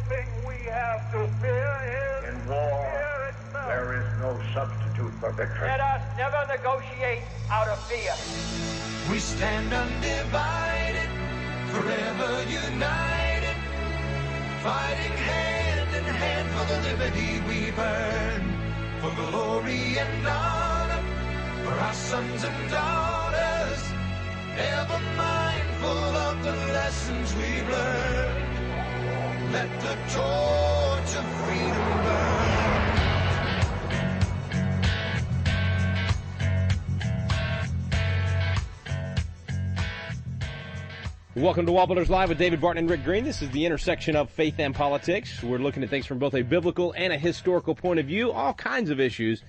thing we have to fear is in war, fear itself. there is no substitute for victory. Let us never negotiate out of fear. We stand undivided, forever united, fighting hand in hand for the liberty we burn, for glory and honor, for our sons and daughters, ever mindful of the lessons we've learned. Let the torch of freedom burn. Welcome to WallBuilders Live with David Barton and Rick Green. This is the intersection of faith and politics. We're looking at things from both a biblical and a historical point of view, all kinds of issues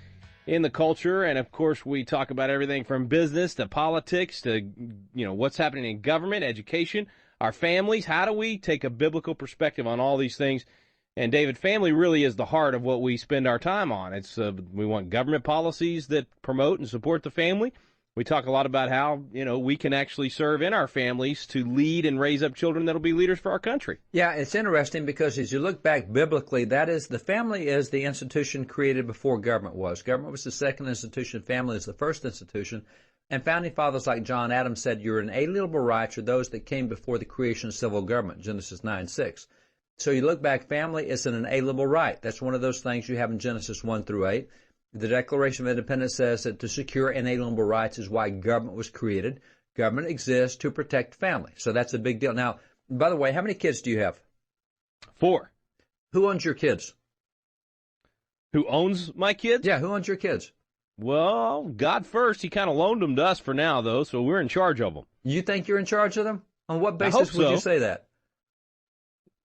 in the culture. And, of course, we talk about everything from business to politics to, what's happening in government, education, our families. How do we take a biblical perspective on all these things? And, David, family really is the heart of what we spend our time on. It's we want government policies that promote and support the family. We talk a lot about how, we can actually serve in our families to lead and raise up children that'll be leaders for our country. Yeah, it's interesting because as you look back biblically, that is, the family is the institution created before government was. Government was the second institution. Family is the first institution. And founding fathers like John Adams said your inalienable rights are those that came before the creation of civil government, Genesis 9:6. So you look back, family is an inalienable right. That's one of those things you have in Genesis 1 through 8. The Declaration of Independence says that to secure inalienable rights is why government was created. Government exists to protect family. So that's a big deal. Now, by the way, how many kids do you have? 4. Who owns your kids? Who owns my kids? Yeah, who owns your kids? Well, God first. He kind of loaned them to us for now, though, so we're in charge of them. You think you're in charge of them? On what basis I hope would so. you say that?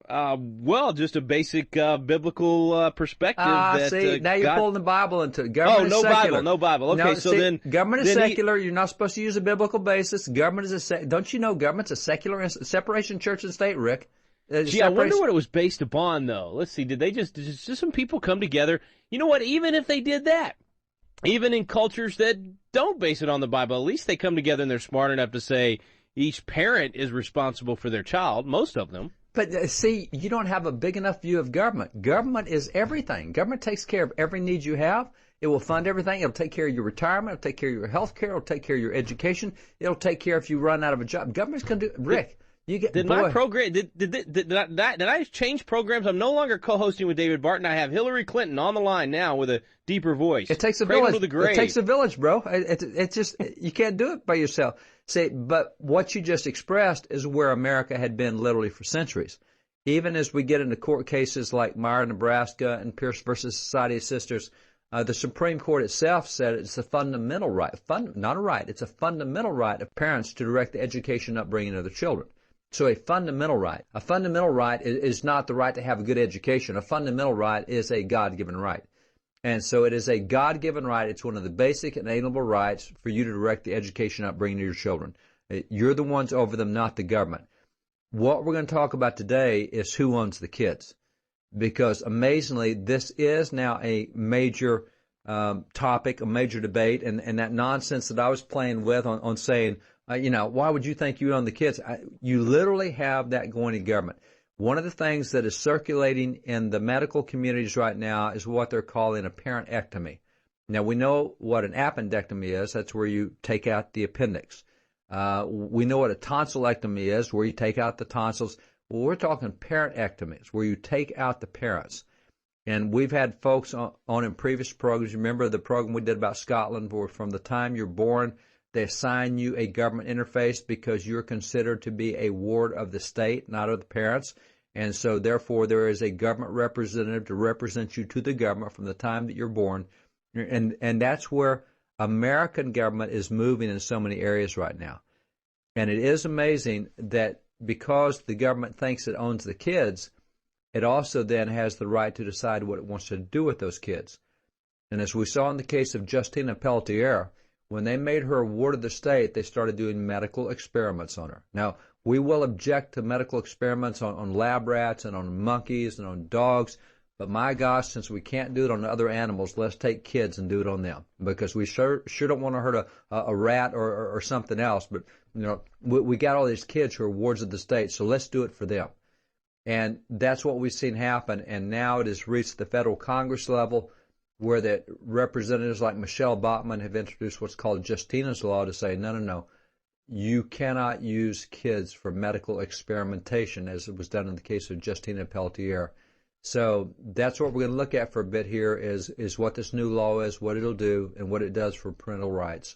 Well, just a basic biblical perspective. See, now you're God... pulling the Bible into government. Oh, no is secular. No Bible. Okay, no, so see, then government is then secular. You're not supposed to use a biblical basis. Government is don't you know government's a secular separation church and state, Rick? Gee, I wonder what it was based upon, though. Let's see. Did just some people come together? You know what? Even if they did that, even in cultures that don't base it on the Bible, at least they come together and they're smart enough to say each parent is responsible for their child. Most of them. But see, you don't have a big enough view of government. Government is everything. Government takes care of every need you have. It will fund everything. It'll take care of your retirement. It'll take care of your health care. It'll take care of your education. It'll take care if you run out of a job. Government's going to do. Rick, you get. Did my program? Did I change programs? I'm no longer co-hosting with David Barton. I have Hillary Clinton on the line now with a deeper voice. It takes a Cradle village. to the grave. It takes a village, bro. It's just you can't do it by yourself. See, but what you just expressed is where America had been literally for centuries. Even as we get into court cases like Meyer, Nebraska, and Pierce versus Society of Sisters, the Supreme Court itself said it's a fundamental right, not a right, it's a fundamental right of parents to direct the education and upbringing of their children. So a fundamental right. A fundamental right is not the right to have a good education. A fundamental right is a God-given right. And so it is a God-given right. It's one of the basic and inalienable rights for you to direct the education and upbringing of your children. You're the ones over them, not the government. What we're going to talk about today is who owns the kids, because amazingly, this is now a major topic, a major debate, and that nonsense that I was playing with on saying, why would you think you own the kids? You literally have that going in government. One of the things that is circulating in the medical communities right now is what they're calling a parentectomy. Now, we know what an appendectomy is. That's where you take out the appendix. We know what a tonsillectomy is, where you take out the tonsils. Well, we're talking parentectomies, where you take out the parents. And we've had folks on in previous programs. Remember the program we did about Scotland, where from the time you're born, they assign you a government interface because you're considered to be a ward of the state, not of the parents. And so, therefore, there is a government representative to represent you to the government from the time that you're born. And that's where American government is moving in so many areas right now. And it is amazing that because the government thinks it owns the kids, it also then has the right to decide what it wants to do with those kids. And as we saw in the case of Justina Peltier, when they made her a ward of the state, they started doing medical experiments on her. Now, we will object to medical experiments on lab rats and on monkeys and on dogs. But my gosh, since we can't do it on other animals, let's take kids and do it on them, because we sure don't want to hurt a rat or something else. But we got all these kids who are wards of the state, so let's do it for them. And that's what we've seen happen. And now it has reached the federal Congress level, where the representatives like Michele Bachmann have introduced what's called Justina's law to say, no, you cannot use kids for medical experimentation, as it was done in the case of Justina Peltier. So that's what we're going to look at for a bit here is what this new law is, what it'll do, and what it does for parental rights.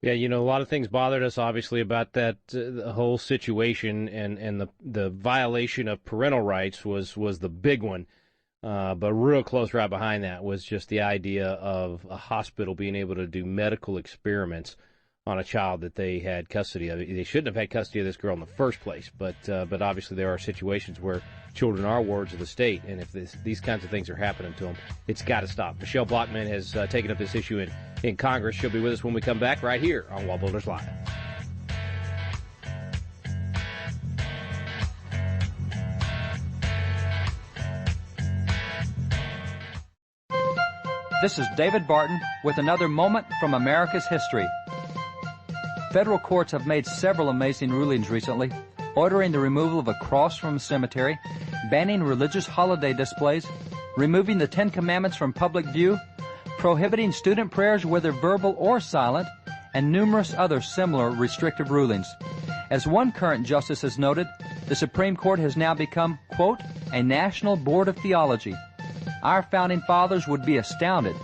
Yeah, a lot of things bothered us, obviously, about that the whole situation, and the violation of parental rights was the big one. But real close right behind that was just the idea of a hospital being able to do medical experiments on a child that they had custody of. They shouldn't have had custody of this girl in the first place, but obviously there are situations where children are wards of the state, and if these kinds of things are happening to them, it's got to stop. Michele Bachmann has taken up this issue in Congress. She'll be with us when we come back right here on WallBuilders Live. This is David Barton with another moment from America's history. Federal courts have made several amazing rulings recently, ordering the removal of a cross from a cemetery, banning religious holiday displays, removing the Ten Commandments from public view, prohibiting student prayers whether verbal or silent, and numerous other similar restrictive rulings. As one current justice has noted, the Supreme Court has now become, quote, a national board of theology. Our founding fathers would be astounded.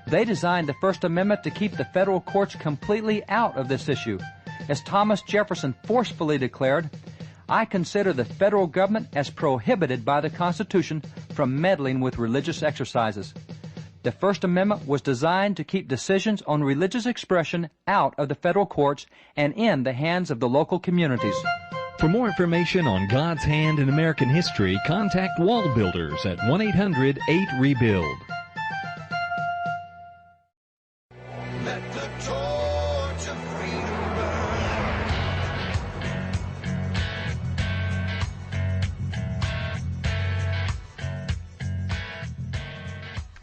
They designed the First Amendment to keep the federal courts completely out of this issue. As Thomas Jefferson forcefully declared, I consider the federal government as prohibited by the Constitution from meddling with religious exercises. The First Amendment was designed to keep decisions on religious expression out of the federal courts and in the hands of the local communities. For more information on God's hand in American history, contact WallBuilders at 1-800-8-REBUILD. Let the torch of freedom burn.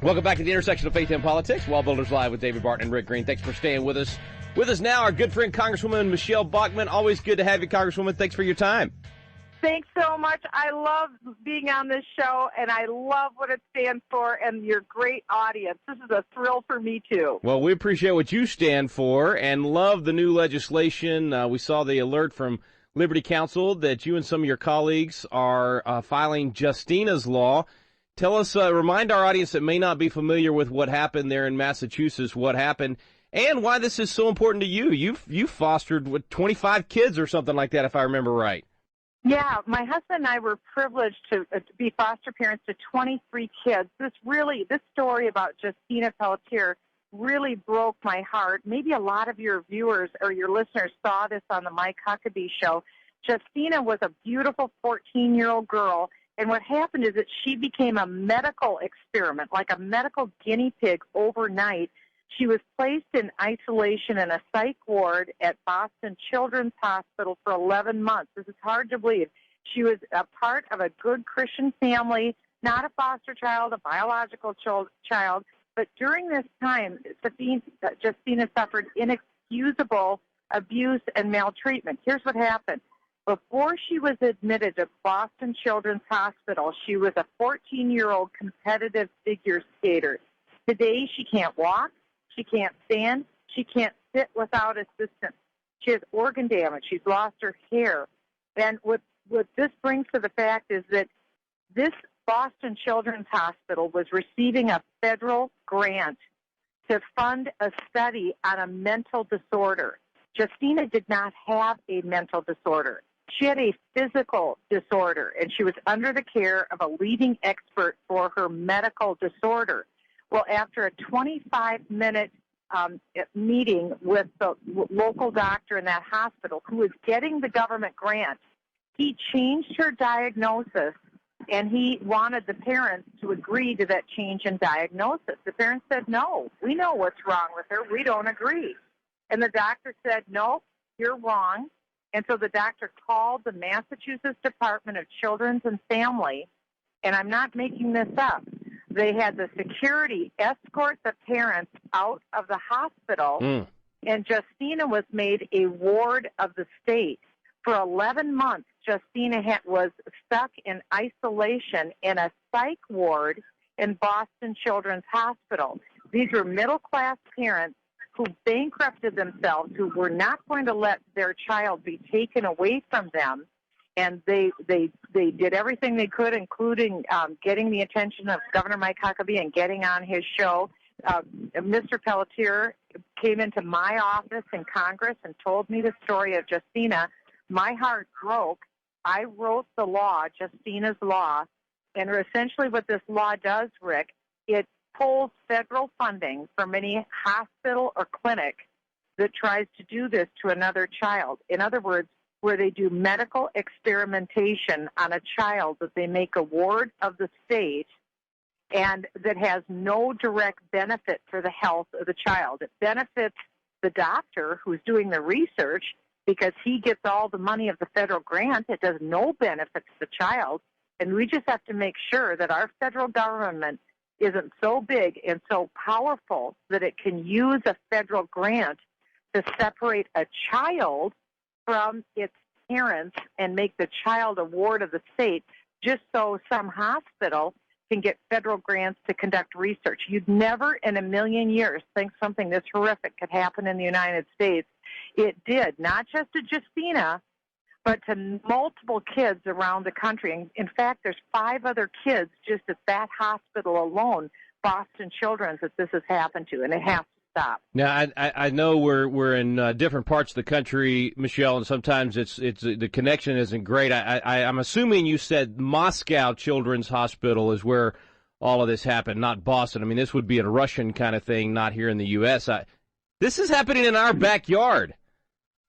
Welcome back to the intersection of faith and politics. WallBuilders Live with David Barton and Rick Green. Thanks for staying with us. With us now, our good friend Congresswoman Michele Bachmann. Always good to have you, Congresswoman. Thanks for your time. Thanks so much. I love being on this show, and I love what it stands for and your great audience. This is a thrill for me, too. Well, we appreciate what you stand for and love the new legislation. We saw the alert from Liberty Counsel that you and some of your colleagues are filing Justina's law. Tell us, remind our audience that may not be familiar with what happened there in Massachusetts, what happened, and why this is so important to you. You've fostered 25 kids or something like that, if I remember right. Yeah, my husband and I were privileged to be foster parents to 23 kids. This story about Justina Peltier really broke my heart. Maybe a lot of your viewers or your listeners saw this on the Mike Huckabee show. Justina was a beautiful 14-year-old girl, and what happened is that she became a medical experiment, like a medical guinea pig overnight. She was placed in isolation in a psych ward at Boston Children's Hospital for 11 months. This is hard to believe. She was a part of a good Christian family, not a foster child, a biological child. But during this time, Justina suffered inexcusable abuse and maltreatment. Here's what happened. Before she was admitted to Boston Children's Hospital, she was a 14-year-old competitive figure skater. Today, she can't walk. She can't stand. She can't sit without assistance. She has organ damage. She's lost her hair. And what this brings to the fact is that this Boston Children's Hospital was receiving a federal grant to fund a study on a mental disorder. Justina did not have a mental disorder. She had a physical disorder, and she was under the care of a leading expert for her medical disorder. Well, after a 25-minute meeting with the local doctor in that hospital who was getting the government grant, he changed her diagnosis, and he wanted the parents to agree to that change in diagnosis. The parents said, no, we know what's wrong with her. We don't agree. And the doctor said, no, you're wrong. And so the doctor called the Massachusetts Department of Children's and Family, and I'm not making this up. They had the security escort the parents out of the hospital, and Justina was made a ward of the state. For 11 months, Justina was stuck in isolation in a psych ward in Boston Children's Hospital. These were middle-class parents who bankrupted themselves, who were not going to let their child be taken away from them. And they did everything they could, including getting the attention of Governor Mike Huckabee and getting on his show. Mr. Pelletier came into my office in Congress and told me the story of Justina. My heart broke. I wrote the law, Justina's law, and essentially what this law does, Rick, it pulls federal funding from any hospital or clinic that tries to do this to another child. In other words, where they do medical experimentation on a child that they make a ward of the state and that has no direct benefit for the health of the child. It benefits the doctor who's doing the research because he gets all the money of the federal grant. It does no benefit to the child. And we just have to make sure that our federal government isn't so big and so powerful that it can use a federal grant to separate a child from its parents and make the child a ward of the state just so some hospital can get federal grants to conduct research. You'd never in a million years think something this horrific could happen in the United States. It did, not just to Justina, but to multiple kids around the country. And in fact, there's 5 other kids just at that hospital alone, Boston Children's, that this has happened to, and it has to stop. Now, I know we're in different parts of the country, Michele, and sometimes it's the connection isn't great. I'm assuming you said Moscow Children's Hospital is where all of this happened, not Boston. I mean, this would be a Russian kind of thing, not here in the U.S. This is happening in our backyard.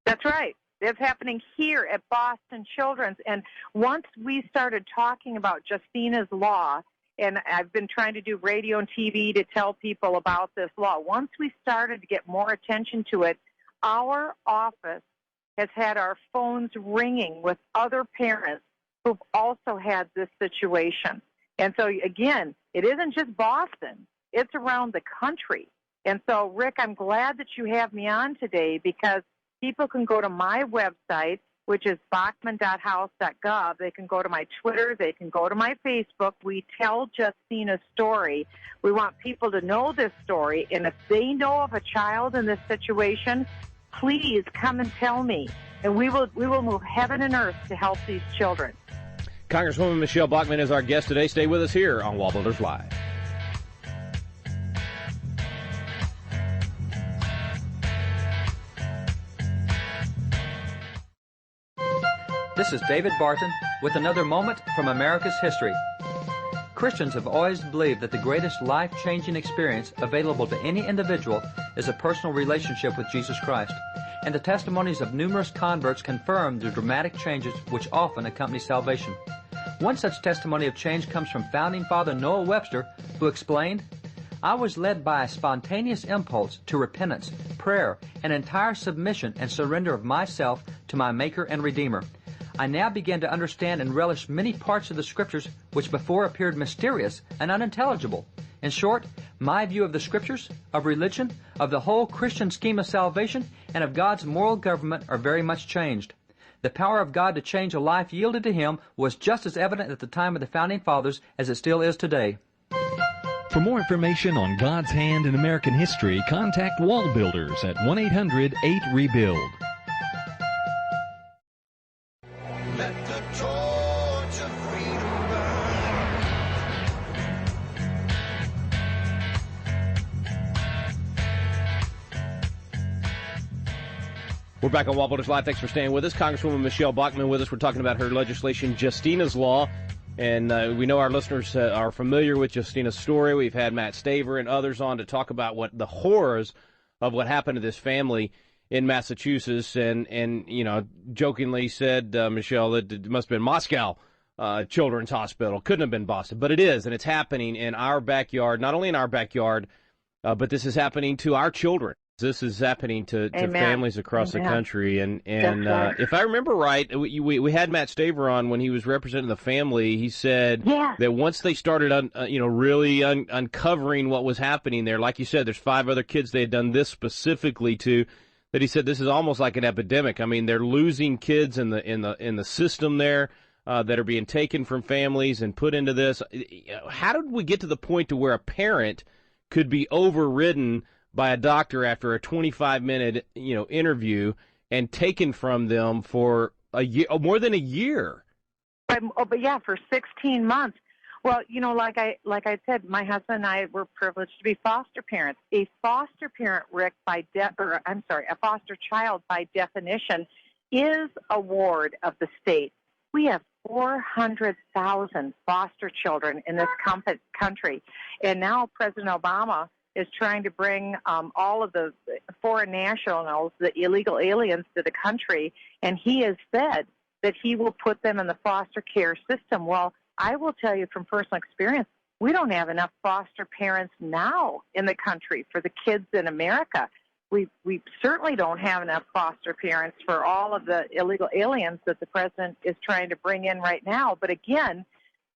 That's right. It's happening here at Boston Children's. And once we started talking about Justina's law, and I've been trying to do radio and TV to tell people about this law, once we started to get more attention to it, our office has had our phones ringing with other parents who've also had this situation. And so, again, it isn't just Boston. It's around the country. And so, Rick, I'm glad that you have me on today because people can go to my website, which is bachmann.house.gov. They can go to my Twitter. They can go to my Facebook. We tell Justina's story. We want people to know this story. And if they know of a child in this situation, please come and tell me. And we will move heaven and earth to help these children. Congresswoman Michele Bachmann is our guest today. Stay with us here on WallBuilders Live. This is David Barton with another moment from America's history. Christians have always believed that the greatest life-changing experience available to any individual is a personal relationship with Jesus Christ, and the testimonies of numerous converts confirm the dramatic changes which often accompany salvation. One such testimony of change comes from founding father Noah Webster, who explained, "I was led by a spontaneous impulse to repentance, prayer, and entire submission and surrender of myself to my Maker and Redeemer. I now began to understand and relish many parts of the Scriptures which before appeared mysterious and unintelligible. In short, my view of the Scriptures, of religion, of the whole Christian scheme of salvation, and of God's moral government are very much changed. The power of God to change a life yielded to Him was just as evident at the time of the Founding Fathers as it still is today." For more information on God's hand in American history, contact WallBuilders at 1-800-8-REBUILD. Let the torch of freedom burn. We're back on WallBuilders Live. Thanks for staying with us. Congresswoman Michele Bachmann with us. We're talking about her legislation, Justina's Law. And we know our listeners are familiar with Justina's story. We've had Matt Staver and others on to talk about what the horrors of what happened to this family in Massachusetts, and you know, jokingly said, Michele, that it must have been Moscow Children's Hospital. Couldn't have been Boston, but it is, and it's happening in our backyard. Not only in our backyard, but this is happening to our children. This is happening to families across the country, and if I remember right, we had Matt Staver on when he was representing the family. He said that once they started, really uncovering what was happening there, like you said, there's 5 other kids they had done this specifically to, that he said this is almost like an epidemic. I mean, they're losing kids in the system there that are being taken from families and put into this. How did we get to the point to where a parent could be overridden by a doctor after a 25-minute interview and taken from them for a year, more than a year? But yeah, for 16 months. Well, like I said, my husband and I were privileged to be foster parents. A foster parent, Rick, a foster child by definition, is a ward of the state. We have 400,000 foster children in this country, and now President Obama is trying to bring all of the foreign nationals, the illegal aliens, to the country, and he has said that he will put them in the foster care system. Well, I will tell you from personal experience, we don't have enough foster parents now in the country for the kids in America. We certainly don't have enough foster parents for all of the illegal aliens that the president is trying to bring in right now. But again,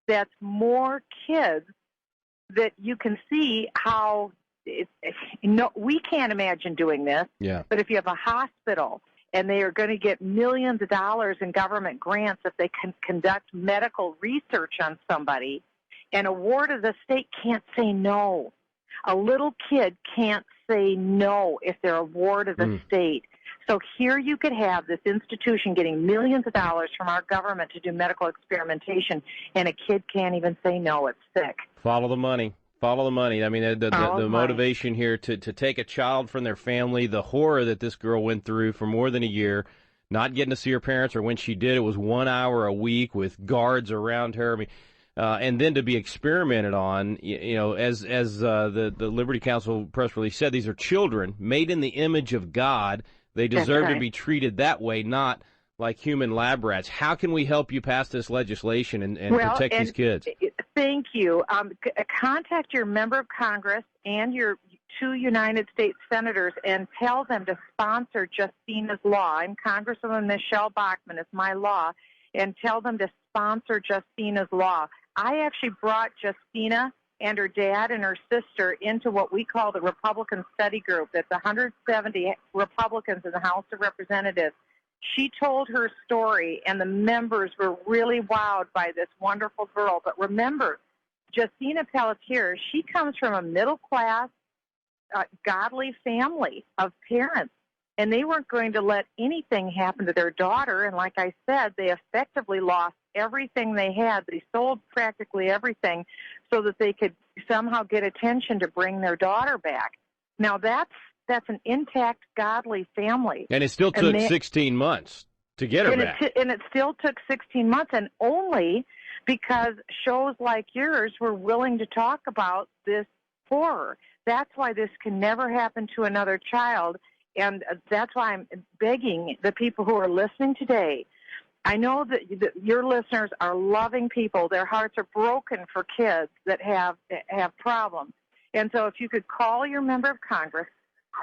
that's more kids that you can see how we can't imagine doing this. Yeah. But if you have a hospital and they are going to get millions of dollars in government grants if they can conduct medical research on somebody, and a ward of the state can't say no. A little kid can't say no if they're a ward of the state. So here you could have this institution getting millions of dollars from our government to do medical experimentation, and a kid can't even say no, it's sick. Follow the money. Follow the money. I mean, the motivation here to take a child from their family, the horror that this girl went through for more than a year, not getting to see her parents, or when she did, it was 1 hour a week with guards around her. I mean, and then to be experimented on, as the Liberty Counsel press release said, these are children made in the image of God. They deserve to be treated that way, not like human lab rats. How can we help you pass this legislation and protect these kids? Thank you. Contact your member of Congress and your 2 United States senators and tell them to sponsor Justina's law. I'm Congresswoman Michele Bachmann. It's my law. And tell them to sponsor Justina's law. I actually brought Justina and her dad and her sister into what we call the Republican Study Group. It's 170 Republicans in the House of Representatives. She told her story, and the members were really wowed by this wonderful girl. But remember, Justina Pelletier, she comes from a middle-class, godly family of parents, and they weren't going to let anything happen to their daughter. And like I said, they effectively lost everything they had. They sold practically everything so that they could somehow get attention to bring their daughter back. Now, that's an intact, godly family. And it still took 16 months to get her back. And it still took 16 months, and only because shows like yours were willing to talk about this horror. That's why this can never happen to another child, and that's why I'm begging the people who are listening today. I know that your listeners are loving people. Their hearts are broken for kids that have problems. And so if you could call your member of Congress,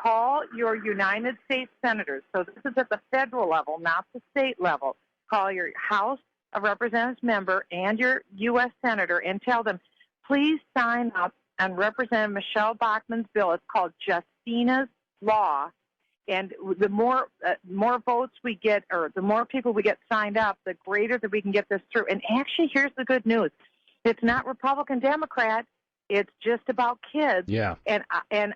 call your United States senators. So this is at the federal level, not the state level. Call your House of Representatives member and your U.S. senator and tell them, please sign up on Representative Michele Bachmann's bill. It's called Justina's Law. And the more votes we get, or the more people we get signed up, the greater that we can get this through. And actually, here's the good news. It's not Republican, Democrat. It's just about kids. Yeah. And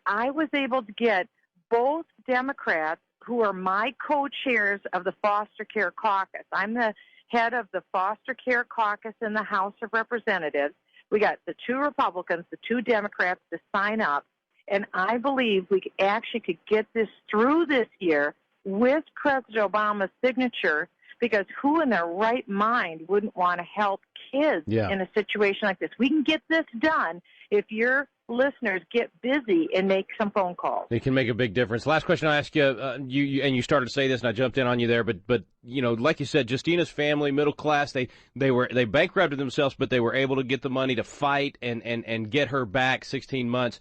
I was able to get both Democrats, who are my co-chairs of the Foster Care Caucus. I'm the head of the Foster Care Caucus in the House of Representatives. We got the 2 Republicans, the 2 Democrats to sign up. And I believe we actually could get this through this year with President Obama's signature, because who in their right mind wouldn't want to help kids in a situation like this? We can get this done if your listeners get busy and make some phone calls. It can make a big difference. Last question I'll ask you, you started to say this and I jumped in on you there, but like you said, Justina's family, middle class, they bankrupted themselves, but they were able to get the money to fight and get her back 16 months.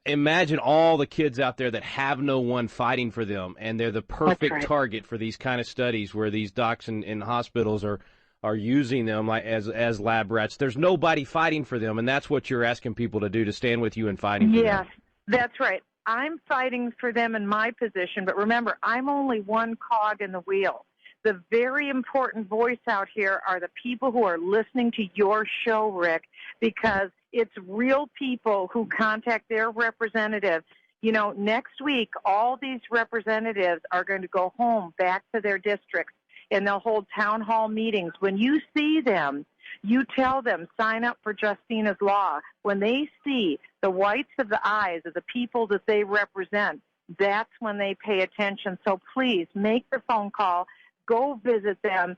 Imagine all the kids out there that have no one fighting for them, and they're the perfect target for these kind of studies where these docs and hospitals are using them as lab rats. There's nobody fighting for them, and that's what you're asking people to do, to stand with you in fighting for them. Yes, that's right. I'm fighting for them in my position, but remember, I'm only one cog in the wheel. The very important voice out here are the people who are listening to your show, Rick, because it's real people who contact their representatives. You know, next week, all these representatives are going to go home back to their districts, and they'll hold town hall meetings. When you see them, you tell them, sign up for Justina's Law. When they see the whites of the eyes of the people that they represent, that's when they pay attention. So please make the phone call. Go visit them.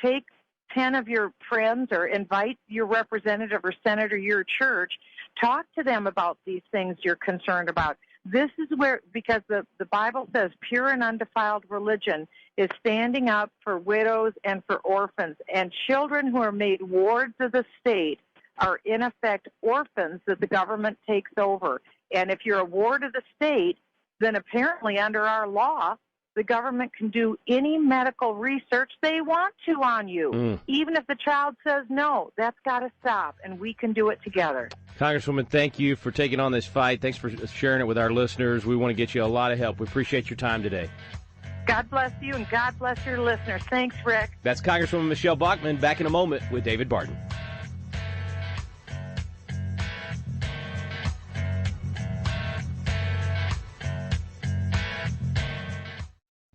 Take 10 of your friends or invite your representative or senator, your church. Talk to them about these things you're concerned about. This is where, because the Bible says pure and undefiled religion is standing up for widows and for orphans. And children who are made wards of the state are, in effect, orphans that the government takes over. And if you're a ward of the state, then apparently under our law, the government can do any medical research they want to on you. Even if the child says no, that's got to stop, and we can do it together. Congresswoman, thank you for taking on this fight. Thanks for sharing it with our listeners. We want to get you a lot of help. We appreciate your time today. God bless you, and God bless your listeners. Thanks, Rick. That's Congresswoman Michele Bachmann. Back in a moment with David Barton.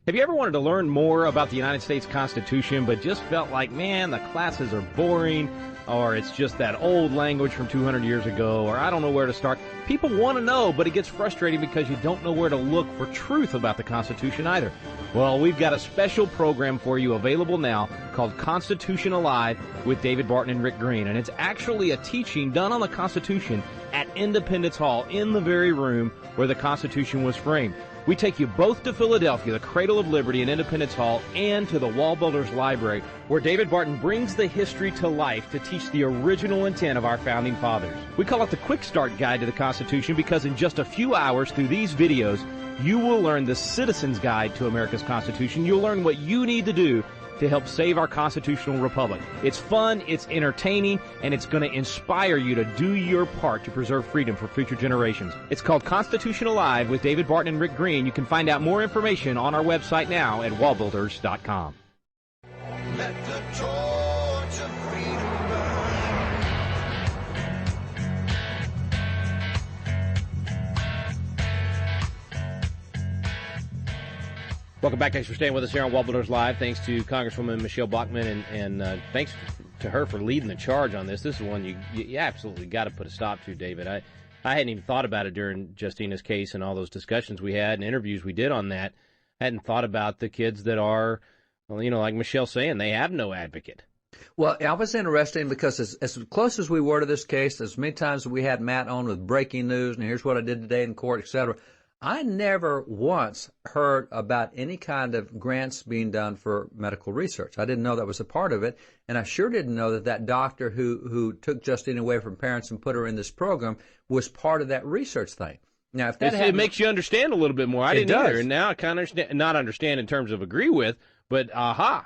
Have you ever wanted to learn more about the United States Constitution but just felt like, man, the classes are boring, or it's just that old language from 200 years ago, or I don't know where to start? People want to know, but it gets frustrating because you don't know where to look for truth about the Constitution either. Well, we've got a special program for you available now called Constitution Alive with David Barton and Rick Green, and it's actually a teaching done on the Constitution at Independence Hall in the very room where the Constitution was framed. We take you both to Philadelphia, the cradle of liberty in Independence Hall, and to the WallBuilders Library, where David Barton brings the history to life to teach the original intent of our founding fathers. We call it the Quick Start Guide to the Constitution because in just a few hours through these videos, you will learn the Citizen's Guide to America's Constitution. You'll learn what you need to do to help save our constitutional republic. It's fun, it's entertaining, and it's going to inspire you to do your part to preserve freedom for future generations. It's called Constitution Alive with David Barton and Rick Green. You can find out more information on our website now at wallbuilders.com. Let the torch of freedom burn. Welcome back. Thanks for staying with us here on WallBuilders Live. Thanks to Congresswoman Michele Bachmann, and thanks to her for leading the charge on this. This is one you absolutely got to put a stop to, David. I hadn't even thought about it during Justina's case and all those discussions we had and interviews we did on that. I hadn't thought about the kids that are, well, you know, like Michelle's saying, they have no advocate. Well, I was interested because as close as we were to this case, as many times as we had Matt on with breaking news, and here's what I did today in court, etc., I never once heard about any kind of grants being done for medical research. I didn't know that was a part of it, and I sure didn't know that that doctor who took Justina away from parents and put her in this program was part of that research thing. Now, if that it makes you understand a little bit more. I didn't either, and now I kind of not understand in terms of agree with, but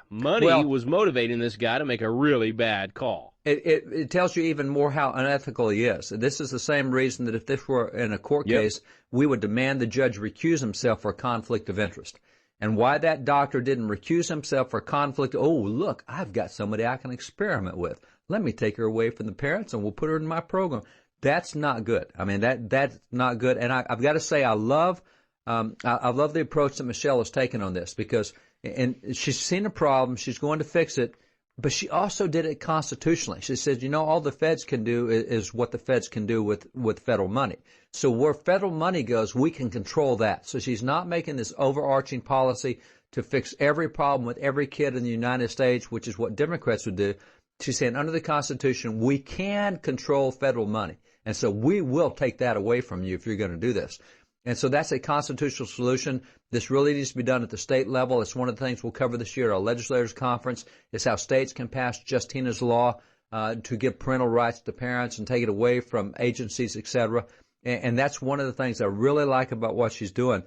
money was motivating this guy to make a really bad call. It tells you even more how unethical he is. This is the same reason that if this were in a court case, we would demand the judge recuse himself for a conflict of interest. And why that doctor didn't recuse himself for conflict, oh, look, I've got somebody I can experiment with. Let me take her away from the parents and we'll put her in my program. That's not good. I mean, that's not good. And I've got to say, I love the approach that Michelle has taken on this because and she's seen a problem. She's going to fix it. But she also did it constitutionally. She said, you know, all the feds can do is what the feds can do with federal money. So where federal money goes, we can control that. So she's not making this overarching policy to fix every problem with every kid in the United States, which is what Democrats would do. She's saying under the Constitution, we can control federal money. And so we will take that away from you if you're going to do this. And so that's a constitutional solution. This really needs to be done at the state level. It's one of the things we'll cover this year at our legislators conference. It's how states can pass Justina's law to give parental rights to parents and take it away from agencies, et cetera. And that's one of the things I really like about what she's doing.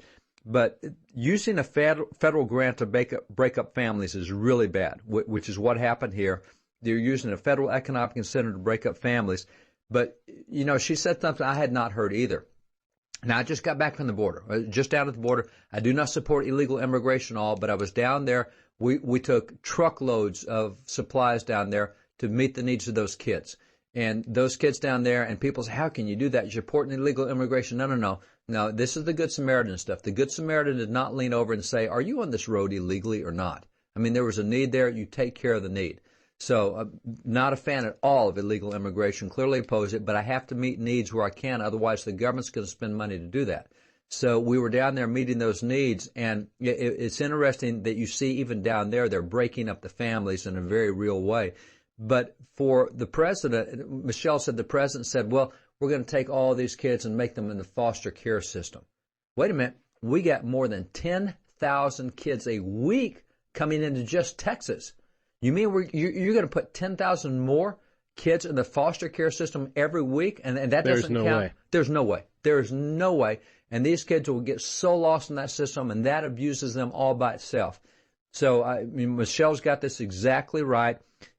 But using a federal grant to break up families is really bad, which is what happened here. They're using a federal economic incentive to break up families. But, you know, she said something I had not heard either. Now, I just got back from the border, just down at the border. I do not support illegal immigration at all, but I was down there. We took truckloads of supplies down there to meet the needs of those kids. And those kids down there, and people say, how can you do that? You're supporting illegal immigration. No. No, this is the Good Samaritan stuff. The Good Samaritan did not lean over and say, are you on this road illegally or not? I mean, there was a need there. You take care of the need. So not a fan at all of illegal immigration, clearly oppose it, but I have to meet needs where I can. Otherwise, the government's going to spend money to do that. So we were down there meeting those needs, and it's interesting that you see even down there, they're breaking up the families in a very real way. But for the president, Michele said, the president said, well, we're going to take all these kids and make them in the foster care system. Wait a minute. We got more than 10,000 kids a week coming into just Texas. You mean you're going to put 10,000 more kids in the foster care system every week? And that doesn't count? Way. There's no way. There is no way. And these kids will get so lost in that system, and that abuses them all by itself. So Michele's got this exactly right.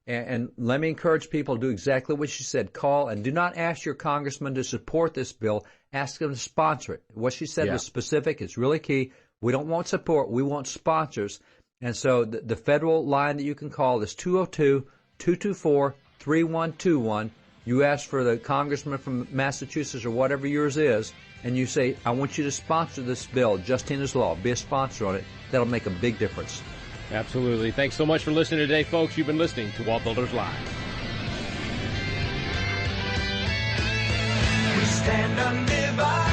And let me encourage people to do exactly what she said. Call and do not ask your congressman to support this bill. Ask them to sponsor it. What she said was specific. It's really key. We don't want support. We want sponsors. And so the federal line that you can call is 202-224-3121. You ask for the congressman from Massachusetts or whatever yours is, and you say, I want you to sponsor this bill, Justina's Law. Be a sponsor on it. That'll make a big difference. Absolutely. Thanks so much for listening today, folks. You've been listening to WallBuilders Live. We stand undivided.